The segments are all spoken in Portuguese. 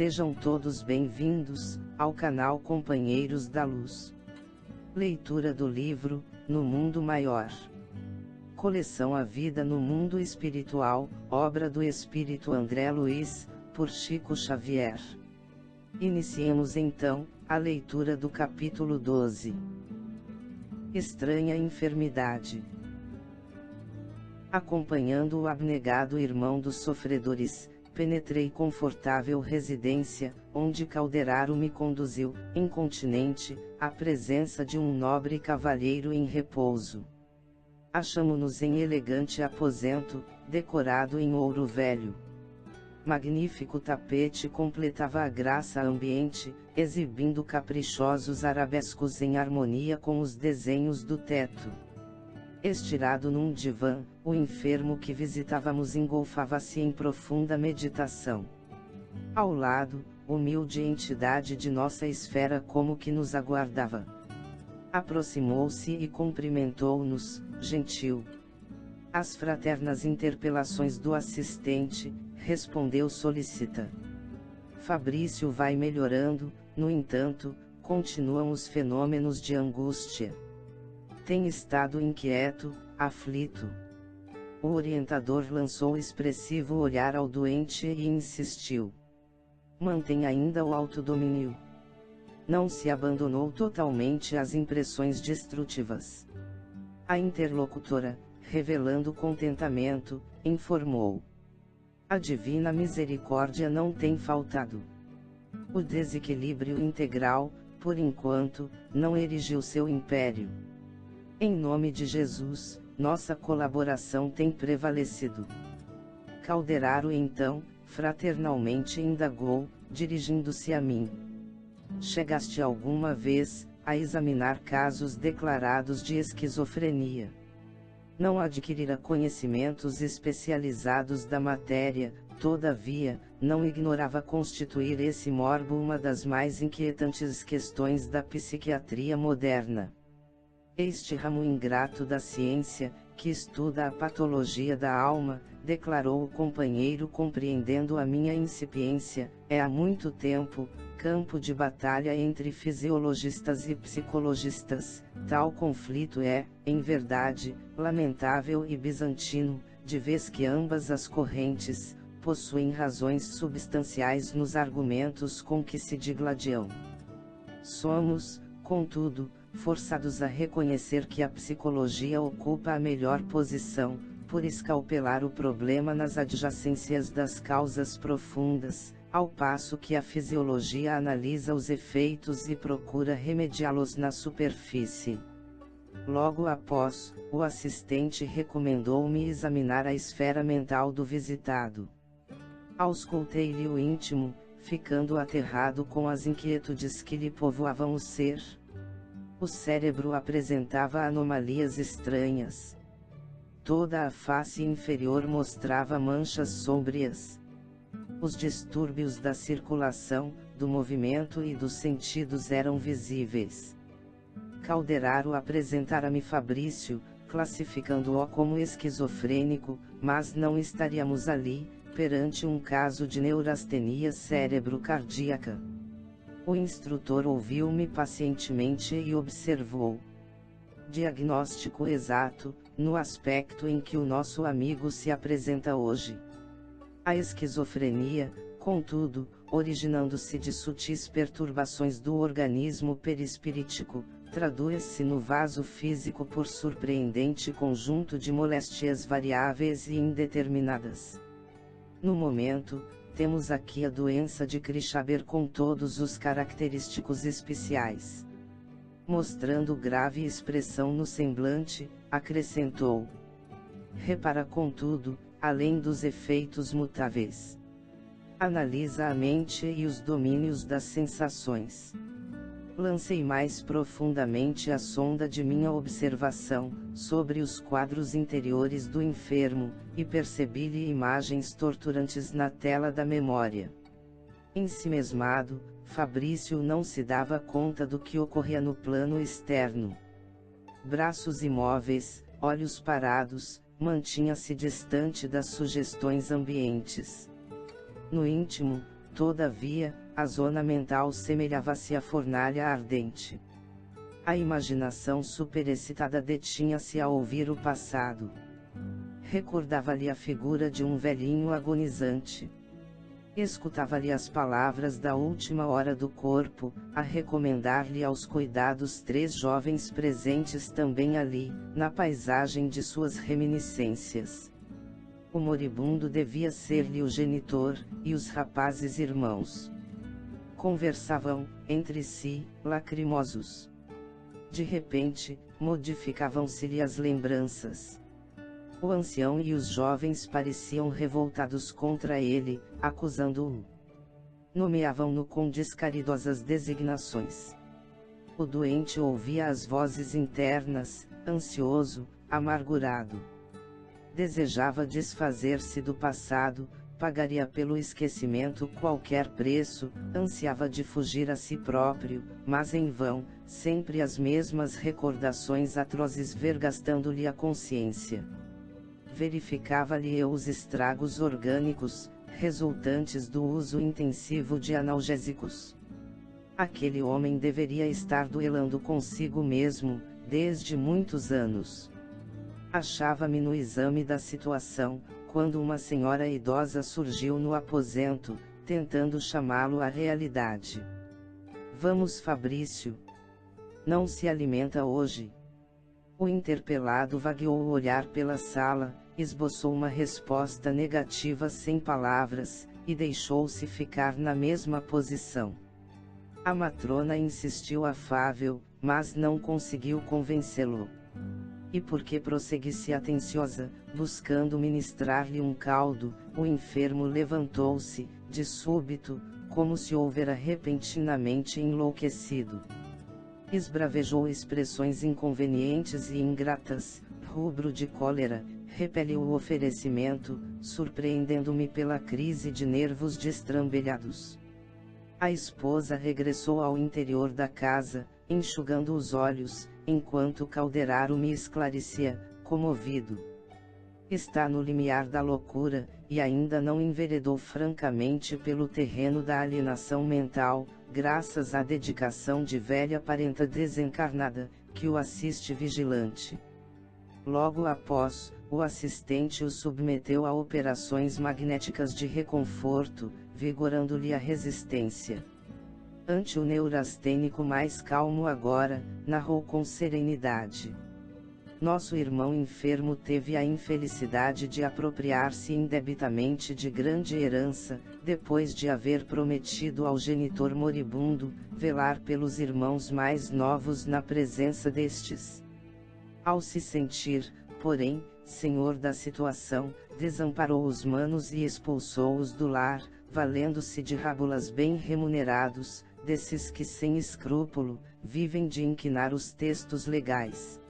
Sejam todos bem-vindos ao canal Companheiros da Luz. Leitura do livro No Mundo Maior. Coleção A Vida no Mundo Espiritual, obra do Espírito André Luiz, por Chico Xavier. Iniciemos então a leitura do capítulo 12. Estranha enfermidade. Acompanhando o abnegado irmão dos sofredores, penetrei confortável residência, onde Calderaro me conduziu, incontinente, à presença de um nobre cavalheiro em repouso. Achamo-nos em elegante aposento, decorado em ouro velho. Magnífico tapete completava a graça ambiente, exibindo caprichosos arabescos em harmonia com os desenhos do teto. Estirado num divã, o enfermo que visitávamos engolfava-se em profunda meditação. Ao lado, humilde entidade de nossa esfera como que nos aguardava. Aproximou-se e cumprimentou-nos, gentil. Às fraternas interpelações do assistente, respondeu solícita. Fabrício vai melhorando, no entanto, continuam os fenômenos de angústia. Tem estado inquieto, aflito. O orientador lançou expressivo olhar ao doente e insistiu. Mantém ainda o autodomínio. Não se abandonou totalmente às impressões destrutivas. A interlocutora, revelando contentamento, informou. A divina misericórdia não tem faltado. O desequilíbrio integral, por enquanto, não erigiu seu império. Em nome de Jesus, nossa colaboração tem prevalecido. Calderaro então, fraternalmente indagou, dirigindo-se a mim. Chegaste alguma vez a examinar casos declarados de esquizofrenia? Não adquirira conhecimentos especializados da matéria, todavia, não ignorava constituir esse morbo uma das mais inquietantes questões da psiquiatria moderna. Este ramo ingrato da ciência, que estuda a patologia da alma, declarou o companheiro compreendendo a minha incipiência, é há muito tempo, campo de batalha entre fisiologistas e psicologistas. Tal conflito é, em verdade, lamentável e bizantino, de vez que ambas as correntes possuem razões substanciais nos argumentos com que se digladiam. Somos, contudo, forçados a reconhecer que a psicologia ocupa a melhor posição, por escalpelar o problema nas adjacências das causas profundas, ao passo que a fisiologia analisa os efeitos e procura remediá-los na superfície. Logo após, o assistente recomendou-me examinar a esfera mental do visitado. Auscultei-lhe o íntimo, ficando aterrado com as inquietudes que lhe povoavam o ser. O cérebro apresentava anomalias estranhas. Toda a face inferior mostrava manchas sômbrias. Os distúrbios da circulação, do movimento e dos sentidos eram visíveis. Calderaro apresentara-me Fabrício, classificando-o como esquizofrênico, mas não estaríamos ali, perante um caso de neurastenia cérebro-cardíaca. O instrutor ouviu-me pacientemente e observou. Diagnóstico exato, no aspecto em que o nosso amigo se apresenta hoje. A esquizofrenia, contudo, originando-se de sutis perturbações do organismo perispirítico, traduz-se no vaso físico por surpreendente conjunto de moléstias variáveis e indeterminadas. No momento, temos aqui a doença de Krishaber com todos os característicos especiais. Mostrando grave expressão no semblante, acrescentou. Repara contudo, além dos efeitos mutáveis. Analisa a mente e os domínios das sensações. Lancei mais profundamente a sonda de minha observação, sobre os quadros interiores do enfermo, e percebi-lhe imagens torturantes na tela da memória. Ensimesmado, Fabrício não se dava conta do que ocorria no plano externo. Braços imóveis, olhos parados, mantinha-se distante das sugestões ambientes. No íntimo, Todavia, a zona mental semelhava-se à fornalha ardente. A imaginação superexcitada detinha-se a ouvir o passado. Recordava-lhe a figura de um velhinho agonizante. Escutava-lhe as palavras da última hora do corpo, a recomendar-lhe aos cuidados 3 jovens presentes também ali, na paisagem de suas reminiscências. O moribundo devia ser-lhe o genitor, e os rapazes irmãos. Conversavam, entre si, lacrimosos. De repente, modificavam-se-lhe as lembranças. O ancião e os jovens pareciam revoltados contra ele, acusando-o. Nomeavam-no com descaridosas designações. O doente ouvia as vozes internas, ansioso, amargurado. Desejava desfazer-se do passado, pagaria pelo esquecimento qualquer preço, ansiava de fugir a si próprio, mas em vão, sempre as mesmas recordações atrozes vergastando-lhe a consciência. Verificava-lhe os estragos orgânicos, resultantes do uso intensivo de analgésicos. Aquele homem deveria estar duelando consigo mesmo, desde muitos anos. Achava-me no exame da situação, quando uma senhora idosa surgiu no aposento, tentando chamá-lo à realidade. Vamos, Fabrício. Não se alimenta hoje? O interpelado vagueou o olhar pela sala, esboçou uma resposta negativa sem palavras, e deixou-se ficar na mesma posição. A matrona insistiu afável, mas não conseguiu convencê-lo. E porque prosseguisse atenciosa, buscando ministrar-lhe um caldo, o enfermo levantou-se, de súbito, como se houvera repentinamente enlouquecido. Esbravejou expressões inconvenientes e ingratas, rubro de cólera, repeliu o oferecimento, surpreendendo-me pela crise de nervos destrambelhados. A esposa regressou ao interior da casa, enxugando os olhos, enquanto Calderaro me esclarecia, comovido. Está no limiar da loucura, e ainda não enveredou francamente pelo terreno da alienação mental, graças à dedicação de velha parenta desencarnada, que o assiste vigilante. Logo após, o assistente o submeteu a operações magnéticas de reconforto, vigorando-lhe a resistência. Ante o neurastênico mais calmo agora, narrou com serenidade. Nosso irmão enfermo teve a infelicidade de apropriar-se indebitamente de grande herança, depois de haver prometido ao genitor moribundo, velar pelos irmãos mais novos na presença destes. Ao se sentir, porém, senhor da situação, desamparou os manos e expulsou-os do lar, valendo-se de rábulas bem remunerados, desses que sem escrúpulo, vivem de inquinar os textos legais.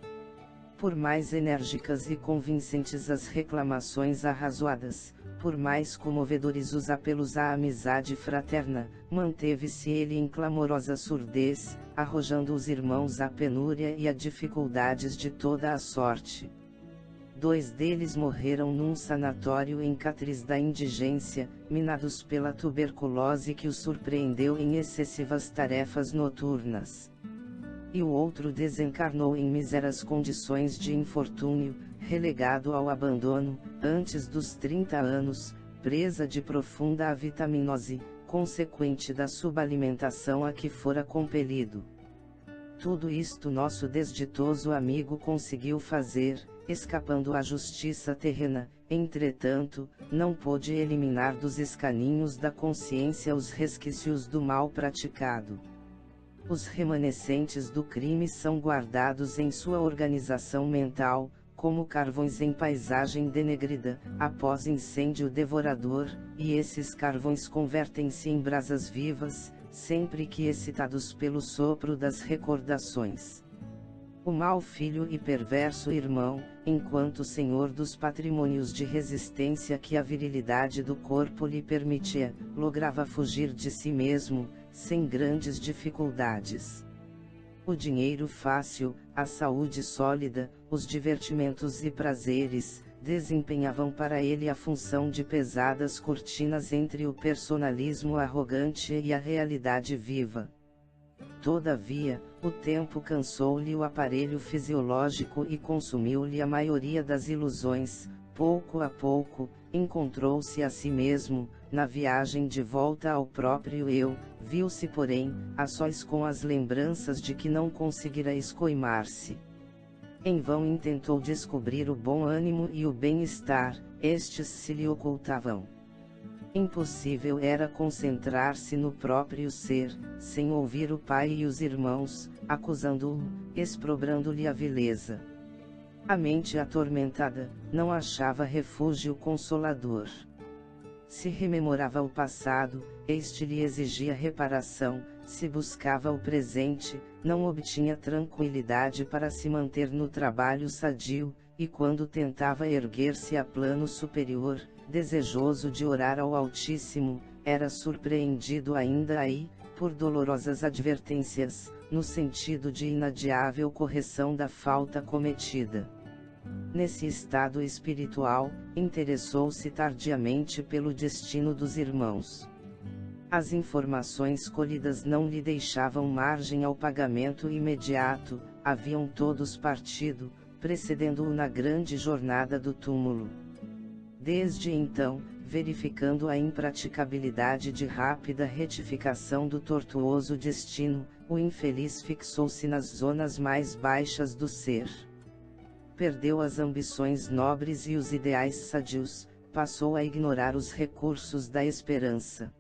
Por mais enérgicas e convincentes as reclamações arrazoadas, por mais comovedores os apelos à amizade fraterna, manteve-se ele em clamorosa surdez, arrojando os irmãos à penúria e a dificuldades de toda a sorte. 2 deles morreram num sanatório em Catriz da indigência, minados pela tuberculose que os surpreendeu em excessivas tarefas noturnas. E o outro desencarnou em míseras condições de infortúnio, relegado ao abandono, antes dos 30 anos, presa de profunda avitaminose, consequente da subalimentação a que fora compelido. Tudo isto nosso desditoso amigo conseguiu fazer, escapando à justiça terrena, entretanto, não pôde eliminar dos escaninhos da consciência os resquícios do mal praticado. Os remanescentes do crime são guardados em sua organização mental, como carvões em paisagem denegrida, após incêndio devorador, e esses carvões convertem-se em brasas vivas, sempre que excitados pelo sopro das recordações. O mau filho e perverso irmão, enquanto senhor dos patrimônios de resistência que a virilidade do corpo lhe permitia, lograva fugir de si mesmo, sem grandes dificuldades. O dinheiro fácil, a saúde sólida, os divertimentos e prazeres, desempenhavam para ele a função de pesadas cortinas entre o personalismo arrogante e a realidade viva. Todavia, o tempo cansou-lhe o aparelho fisiológico e consumiu-lhe a maioria das ilusões. Pouco a pouco, encontrou-se a si mesmo, na viagem de volta ao próprio eu, viu-se porém, a sós com as lembranças de que não conseguira escoimar-se. Em vão intentou descobrir o bom ânimo e o bem-estar, estes se lhe ocultavam. Impossível era concentrar-se no próprio ser, sem ouvir o pai e os irmãos, acusando-o, exprobrando-lhe a vileza. A mente atormentada, não achava refúgio consolador. Se rememorava o passado, este lhe exigia reparação, se buscava o presente, não obtinha tranquilidade para se manter no trabalho sadio, e quando tentava erguer-se a plano superior, desejoso de orar ao Altíssimo, era surpreendido ainda aí, por dolorosas advertências, no sentido de inadiável correção da falta cometida. Nesse estado espiritual, interessou-se tardiamente pelo destino dos irmãos. As informações colhidas não lhe deixavam margem ao pagamento imediato, haviam todos partido, precedendo-o na grande jornada do túmulo. Desde então, verificando a impraticabilidade de rápida retificação do tortuoso destino, o infeliz fixou-se nas zonas mais baixas do ser. Perdeu as ambições nobres e os ideais sadios, passou a ignorar os recursos da esperança.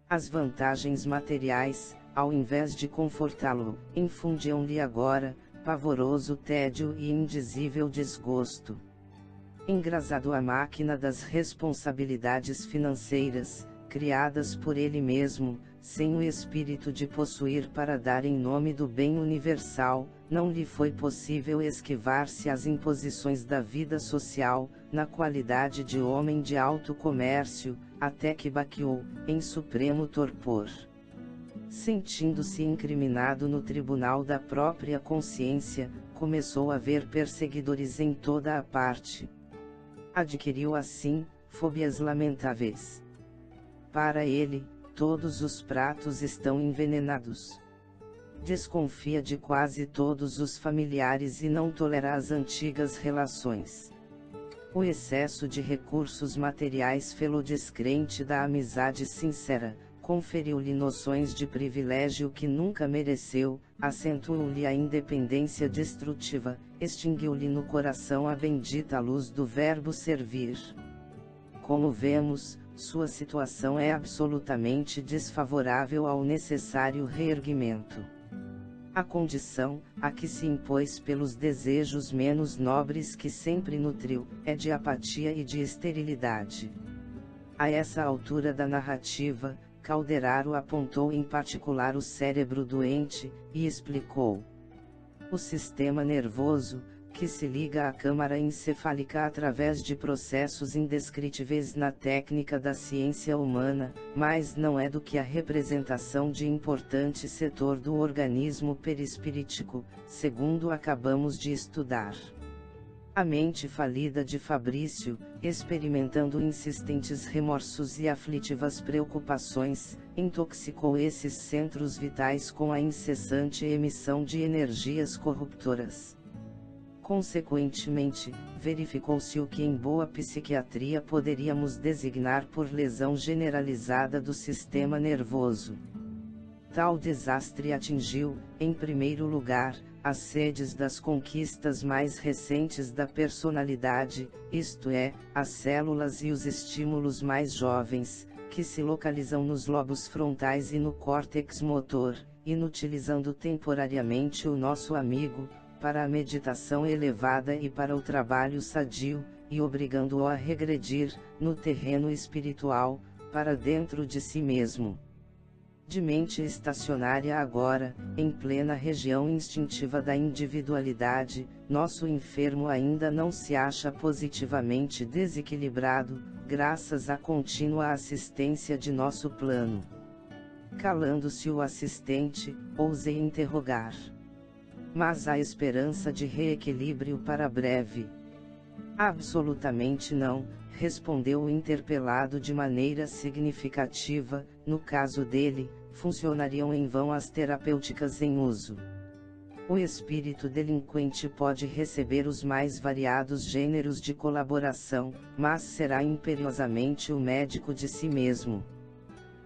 As vantagens materiais, ao invés de confortá-lo, infundiam-lhe agora, pavoroso tédio e indizível desgosto. Engrasado à máquina das responsabilidades financeiras, criadas por ele mesmo, sem o espírito de possuir para dar em nome do bem universal, não lhe foi possível esquivar-se às imposições da vida social, na qualidade de homem de alto comércio, até que baqueou, em supremo torpor. Sentindo-se incriminado no tribunal da própria consciência, começou a ver perseguidores em toda a parte. Adquiriu assim, fóbias lamentáveis. Para ele, todos os pratos estão envenenados. Desconfia de quase todos os familiares e não tolera as antigas relações. O excesso de recursos materiais fê-lo descrente da amizade sincera, conferiu-lhe noções de privilégio que nunca mereceu, acentuou-lhe a independência destrutiva, extinguiu-lhe no coração a bendita luz do verbo servir. Como vemos, sua situação é absolutamente desfavorável ao necessário reerguimento. A condição, a que se impôs pelos desejos menos nobres que sempre nutriu, é de apatia e de esterilidade. A essa altura da narrativa, Calderaro apontou em particular o cérebro doente, e explicou. O sistema nervoso, que se liga à câmara encefálica através de processos indescritíveis na técnica da ciência humana, mas não é do que a representação de importante setor do organismo perispirítico, segundo acabamos de estudar. A mente falida de Fabrício, experimentando insistentes remorsos e aflitivas preocupações, intoxicou esses centros vitais com a incessante emissão de energias corruptoras. Consequentemente, verificou-se o que em boa psiquiatria poderíamos designar por lesão generalizada do sistema nervoso. Tal desastre atingiu, em primeiro lugar, as sedes das conquistas mais recentes da personalidade, isto é, as células e os estímulos mais jovens, que se localizam nos lobos frontais e no córtex motor, inutilizando temporariamente o nosso amigo, para a meditação elevada e para o trabalho sadio, e obrigando-o a regredir, no terreno espiritual, para dentro de si mesmo. De mente estacionária agora, em plena região instintiva da individualidade, nosso enfermo ainda não se acha positivamente desequilibrado, graças à contínua assistência de nosso plano. Calando-se o assistente, ousei interrogar. Mas há esperança de reequilíbrio para breve. Absolutamente não, respondeu o interpelado de maneira significativa. No caso dele, funcionariam em vão as terapêuticas em uso. O espírito delinquente pode receber os mais variados gêneros de colaboração, mas será imperiosamente o médico de si mesmo.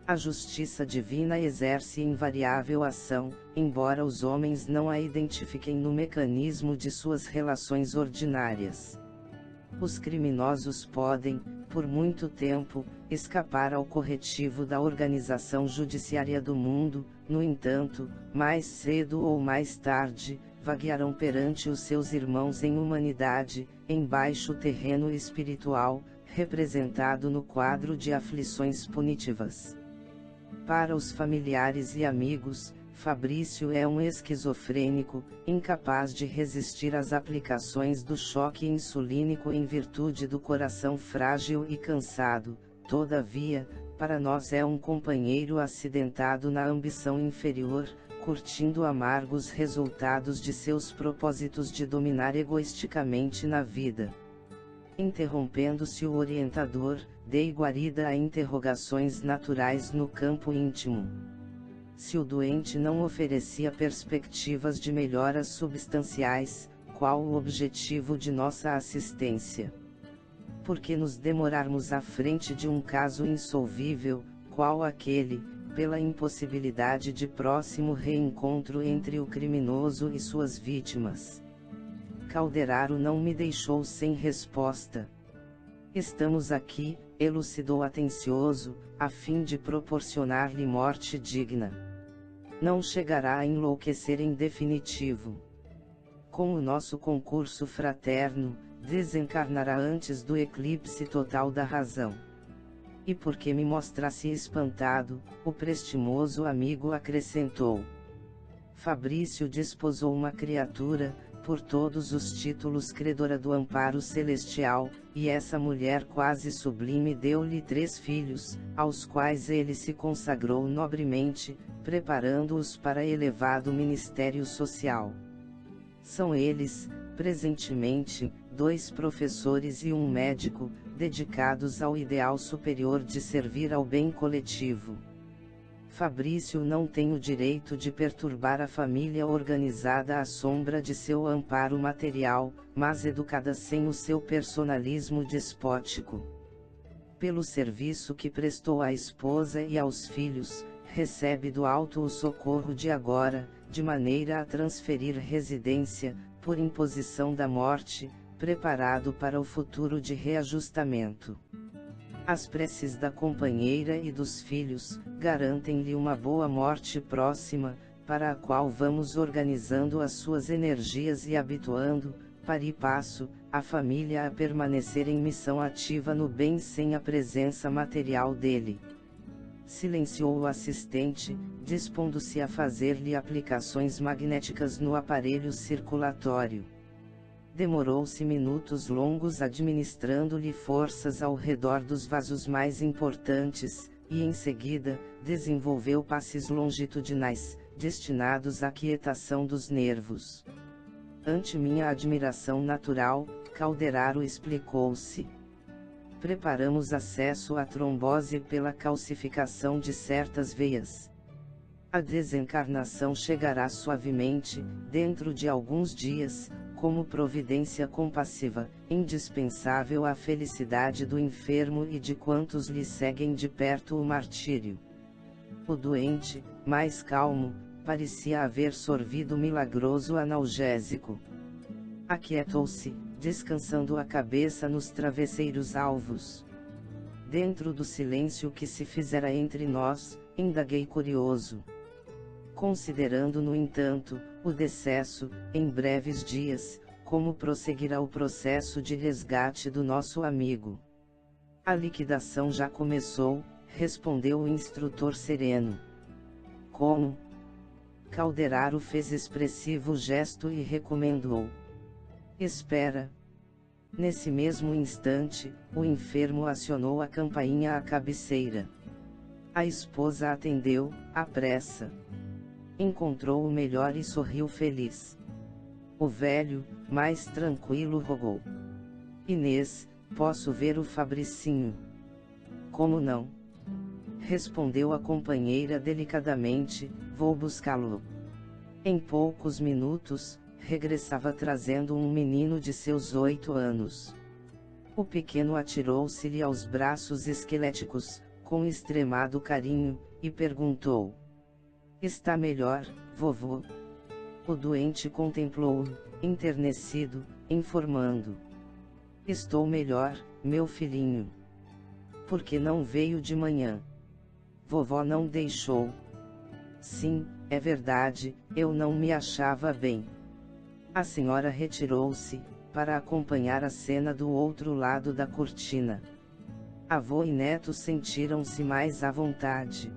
A justiça divina exerce invariável ação, embora os homens não a identifiquem no mecanismo de suas relações ordinárias. Os criminosos podem, por muito tempo, escapar ao corretivo da organização judiciária do mundo. No entanto, mais cedo ou mais tarde, vaguearão perante os seus irmãos em humanidade, em baixo terreno espiritual, representado no quadro de aflições punitivas. Para os familiares e amigos, Fabrício é um esquizofrênico, incapaz de resistir às aplicações do choque insulínico em virtude do coração frágil e cansado. Todavia, para nós é um companheiro acidentado na ambição inferior, curtindo amargos resultados de seus propósitos de dominar egoisticamente na vida. Interrompendo-se o orientador, dei guarida a interrogações naturais no campo íntimo. Se o doente não oferecia perspectivas de melhoras substanciais, qual o objetivo de nossa assistência? Por que nos demorarmos à frente de um caso insolvível, qual aquele, pela impossibilidade de próximo reencontro entre o criminoso e suas vítimas? Calderaro não me deixou sem resposta. Estamos aqui, elucidou atencioso, a fim de proporcionar-lhe morte digna. Não chegará a enlouquecer em definitivo. Com o nosso concurso fraterno, desencarnará antes do eclipse total da razão. E porque me mostrasse espantado, o prestimoso amigo acrescentou: Fabrício desposou uma criatura, por todos os títulos credora do amparo celestial, e essa mulher quase sublime deu-lhe 3 filhos, aos quais ele se consagrou nobremente, preparando-os para elevado ministério social. São eles, presentemente, 2 professores e um médico, dedicados ao ideal superior de servir ao bem coletivo. Fabrício não tem o direito de perturbar a família organizada à sombra de seu amparo material, mas educada sem o seu personalismo despótico. Pelo serviço que prestou à esposa e aos filhos, recebe do alto o socorro de agora, de maneira a transferir residência, por imposição da morte, preparado para o futuro de reajustamento. As preces da companheira e dos filhos, garantem-lhe uma boa morte próxima, para a qual vamos organizando as suas energias e habituando, para e passo, a família a permanecer em missão ativa no bem sem a presença material dele. Silenciou o assistente, dispondo-se a fazer-lhe aplicações magnéticas no aparelho circulatório. Demorou-se minutos longos administrando-lhe forças ao redor dos vasos mais importantes, e em seguida, desenvolveu passes longitudinais, destinados à quietação dos nervos. Ante minha admiração natural, Calderaro explicou-se. Preparamos acesso à trombose pela calcificação de certas veias. A desencarnação chegará suavemente, dentro de alguns dias, como providência compassiva, indispensável à felicidade do enfermo e de quantos lhe seguem de perto o martírio. O doente, mais calmo, parecia haver sorvido milagroso analgésico. Aquietou-se, descansando a cabeça nos travesseiros alvos. Dentro do silêncio que se fizera entre nós, indaguei curioso. Considerando, no entanto, o decesso, em breves dias, como prosseguirá o processo de resgate do nosso amigo? A liquidação já começou, respondeu o instrutor sereno. Como? Calderaro fez expressivo gesto e recomendou. Espera. Nesse mesmo instante, o enfermo acionou a campainha à cabeceira. A esposa atendeu, à pressa. Encontrou o melhor e sorriu feliz. O velho, mais tranquilo, rogou. Inês, posso ver o Fabricinho? Como não? Respondeu a companheira delicadamente, vou buscá-lo. Em poucos minutos, regressava trazendo um menino de seus 8 anos. O pequeno atirou-se-lhe aos braços esqueléticos, com extremado carinho, e perguntou: Está melhor, vovô? O doente contemplou-o, enternecido, informando: Estou melhor, meu filhinho. Por que não veio de manhã? Vovó não deixou. Sim, é verdade, eu não me achava bem. A senhora retirou-se, para acompanhar a cena do outro lado da cortina. Avô e neto sentiram-se mais à vontade.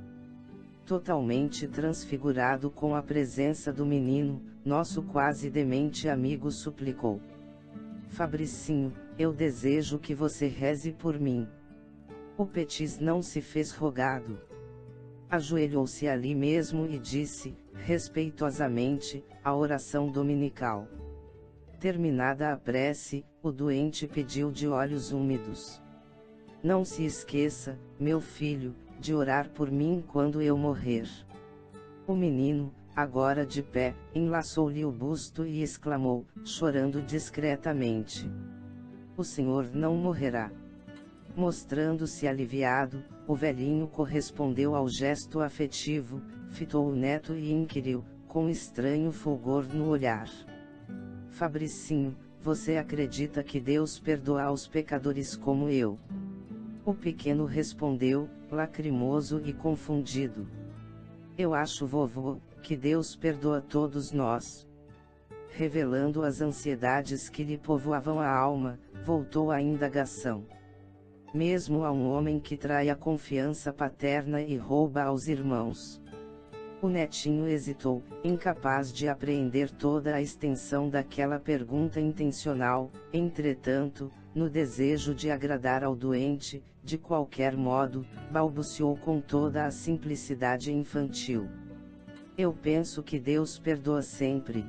Totalmente transfigurado com a presença do menino, nosso quase demente amigo suplicou: Fabricinho, eu desejo que você reze por mim. O Petis não se fez rogado. Ajoelhou-se ali mesmo e disse, respeitosamente, a oração dominical. Terminada a prece, o doente pediu de olhos úmidos: Não se esqueça, meu filho, de orar por mim quando eu morrer. O menino, agora de pé, enlaçou-lhe o busto e exclamou, chorando discretamente: O senhor não morrerá. Mostrando-se aliviado, o velhinho correspondeu ao gesto afetivo, fitou o neto e inquiriu, com estranho fulgor no olhar: Fabricinho, você acredita que Deus perdoa aos pecadores como eu? O pequeno respondeu, lacrimoso e confundido: Eu acho, vovô, que Deus perdoa todos nós. Revelando as ansiedades que lhe povoavam a alma, voltou à indagação: Mesmo a um homem que trai a confiança paterna e rouba aos irmãos? O netinho hesitou, incapaz de apreender toda a extensão daquela pergunta intencional. Entretanto, no desejo de agradar ao doente, de qualquer modo, balbuciou com toda a simplicidade infantil: Eu penso que Deus perdoa sempre.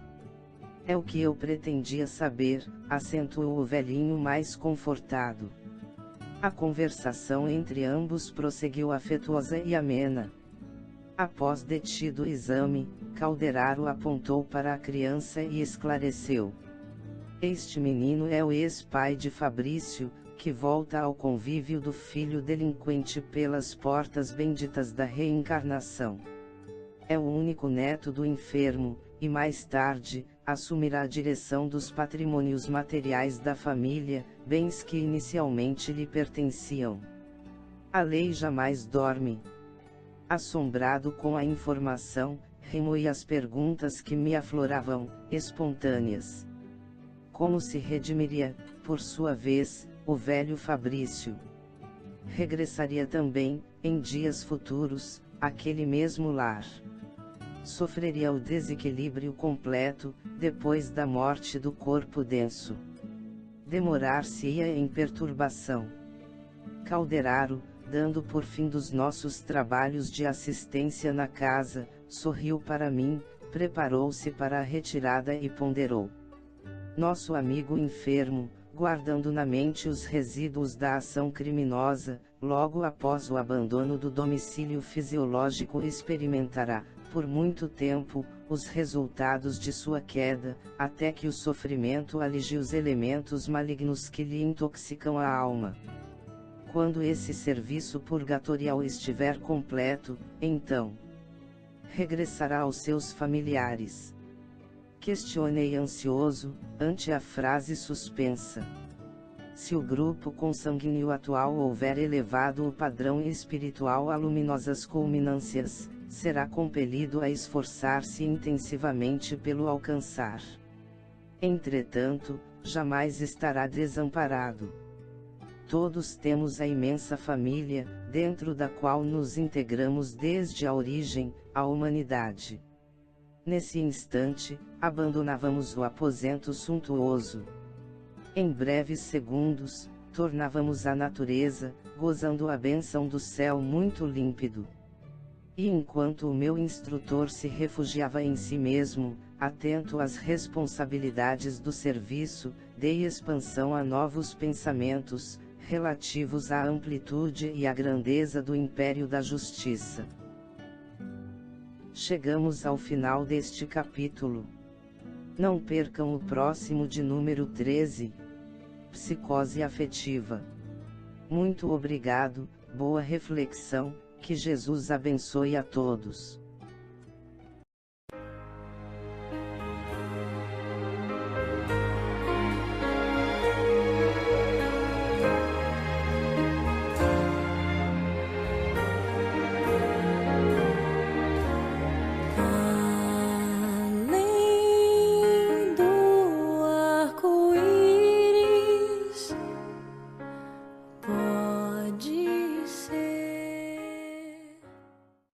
É o que eu pretendia saber, acentuou o velhinho mais confortado. A conversação entre ambos prosseguiu afetuosa e amena. Após detido o exame, Calderaro apontou para a criança e esclareceu: Este menino é o ex-pai de Fabrício, que volta ao convívio do filho delinquente pelas portas benditas da reencarnação. É o único neto do enfermo, e mais tarde, assumirá a direção dos patrimônios materiais da família, bens que inicialmente lhe pertenciam. A lei jamais dorme. Assombrado com a informação, remoí as perguntas que me afloravam, espontâneas. Como se redimiria, por sua vez, o velho Fabrício? Regressaria também, em dias futuros, àquele mesmo lar? Sofreria o desequilíbrio completo, depois da morte do corpo denso? Demorar-se-ia em perturbação? Calderaro, dando por fim dos nossos trabalhos de assistência na casa, sorriu para mim, preparou-se para a retirada e ponderou: Nosso amigo enfermo, guardando na mente os resíduos da ação criminosa, logo após o abandono do domicílio fisiológico experimentará, por muito tempo, os resultados de sua queda, até que o sofrimento alige os elementos malignos que lhe intoxicam a alma. Quando esse serviço purgatorial estiver completo, então regressará aos seus familiares. Questionei ansioso, ante a frase suspensa. Se o grupo consanguíneo atual houver elevado o padrão espiritual a luminosas culminâncias, será compelido a esforçar-se intensivamente pelo alcançar. Entretanto, jamais estará desamparado. Todos temos a imensa família, dentro da qual nos integramos desde a origem, a humanidade. Nesse instante, abandonávamos o aposento suntuoso. Em breves segundos, tornávamos à natureza, gozando a bênção do céu muito límpido. E enquanto o meu instrutor se refugiava em si mesmo, atento às responsabilidades do serviço, dei expansão a novos pensamentos, relativos à amplitude e à grandeza do império da justiça. Chegamos ao final deste capítulo. Não percam o próximo de número 13. Psicose afetiva. Muito obrigado, boa reflexão, que Jesus abençoe a todos.